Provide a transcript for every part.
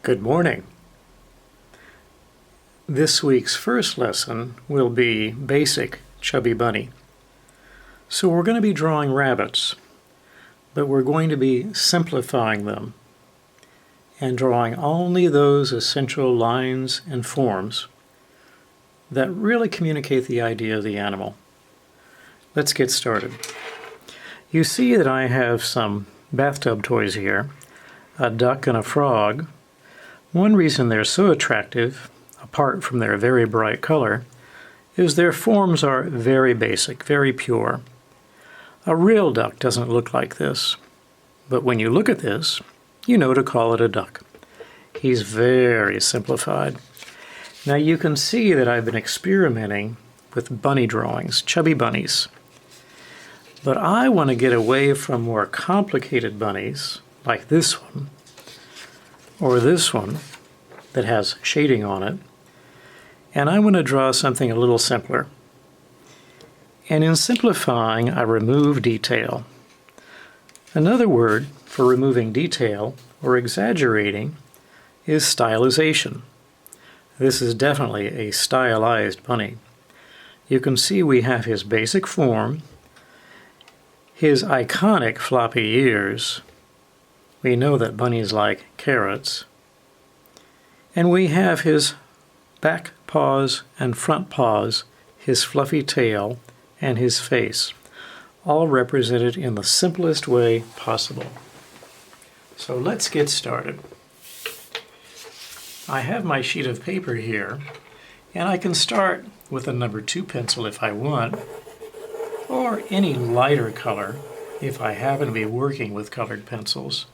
Good morning. This week's first lesson will be basic chubby bunny. So we're going to be drawing rabbits, but we're going to be simplifying them and drawing only those essential lines and forms that really communicate the idea of the animal. Let's get started. You see that I have some bathtub toys here, a duck and a frog. One reason they're so attractive, apart from their very bright color, is their forms are very basic, very pure. A real duck doesn't look like this, but when you look at this, you know to call it a duck. He's very simplified. Now you can see that I've been experimenting with bunny drawings, chubby bunnies. But I want to get away from more complicated bunnies, like this one, or this one that has shading on it, and I want to draw something a little simpler. And in simplifying, I remove detail. Another word for removing detail or exaggerating is stylization. This is definitely a stylized bunny. You can see we have his basic form, his iconic floppy ears. We know that bunnies like carrots. And we have his back paws and front paws, his fluffy tail, and his face, all represented in the simplest way possible. So let's get started. I have my sheet of paper here, and I can start with a number 2 pencil if I want, or any lighter color if I happen to be working with colored pencils.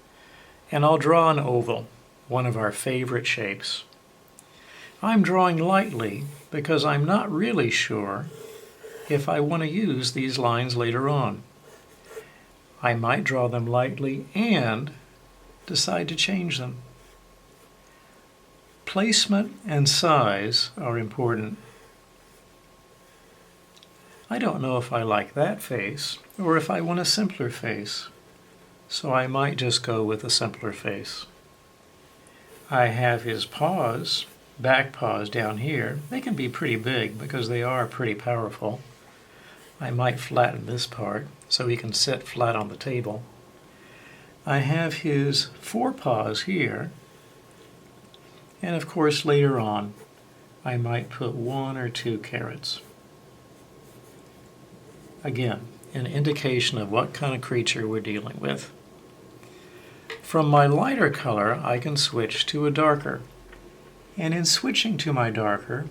And I'll draw an oval, one of our favorite shapes. I'm drawing lightly because I'm not really sure if I want to use these lines later on. I might draw them lightly and decide to change them. Placement and size are important. I don't know if I like that face or if I want a simpler face, so I might just go with a simpler face. I have his paws, back paws down here. They can be pretty big because they are pretty powerful. I might flatten this part so he can sit flat on the table. I have his forepaws here, and of course later on I might put 1 or 2 carrots. Again, an indication of what kind of creature we're dealing with. From my lighter color, I can switch to a darker. And in switching to my darker,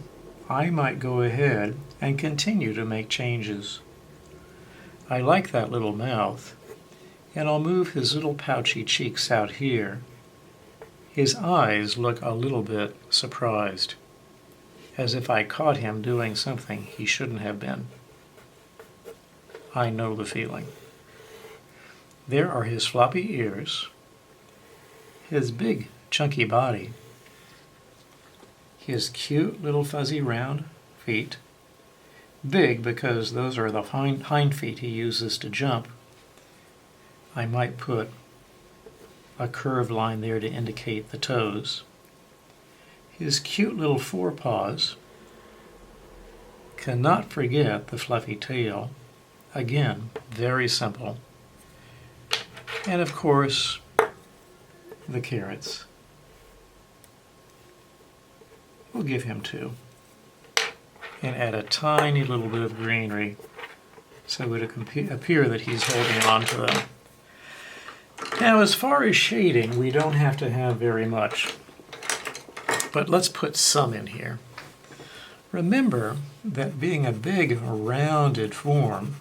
I might go ahead and continue to make changes. I like that little mouth, and I'll move his little pouchy cheeks out here. His eyes look a little bit surprised, as if I caught him doing something he shouldn't have been. I know the feeling. There are his floppy ears, his big chunky body, his cute little fuzzy round feet, big because those are the hind feet he uses to jump. I might put a curved line there to indicate the toes. His cute little forepaws. Cannot forget the fluffy tail. Again, very simple. And of course, the carrots. We'll give him 2. And add a tiny little bit of greenery so it would appear that he's holding on to them. Now, as far as shading, we don't have to have very much, but let's put some in here. Remember that being a big, rounded form,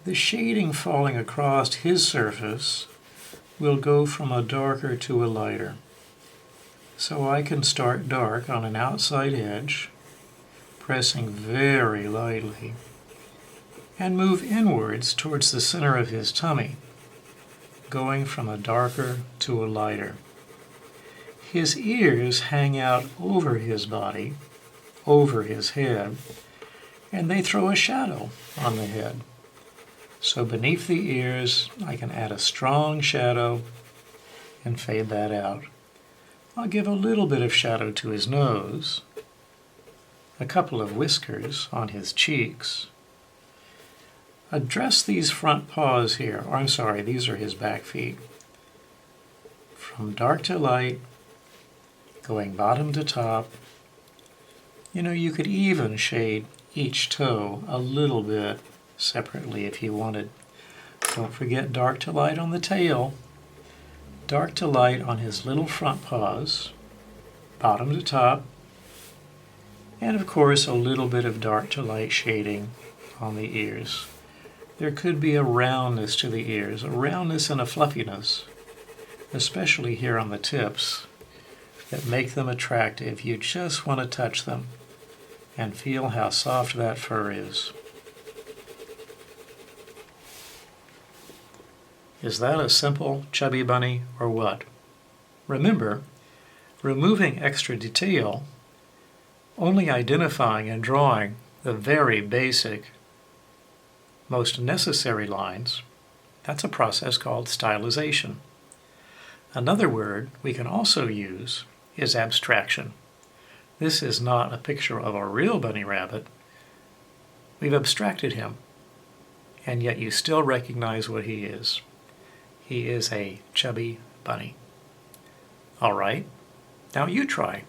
the shading falling across his surface will go from a darker to a lighter. So I can start dark on an outside edge, pressing very lightly, and move inwards towards the center of his tummy, going from a darker to a lighter. His ears hang out over his body, over his head, and they throw a shadow on the head. So beneath the ears, I can add a strong shadow and fade that out. I'll give a little bit of shadow to his nose, a couple of whiskers on his cheeks. Address these front paws here, or I'm sorry, these are his back feet. From dark to light, going bottom to top. You know, you could even shade each toe a little bit separately if you wanted. Don't forget dark to light on the tail, dark to light on his little front paws, bottom to top, and of course a little bit of dark to light shading on the ears. There could be a roundness to the ears, a roundness and a fluffiness, especially here on the tips, that make them attractive. You just want to touch them and feel how soft that fur is. Is that a simple chubby bunny or what? Remember, removing extra detail, only identifying and drawing the very basic, most necessary lines, that's a process called stylization. Another word we can also use is abstraction. This is not a picture of a real bunny rabbit. We've abstracted him, and yet you still recognize what he is. He is a chubby bunny. All right, now you try.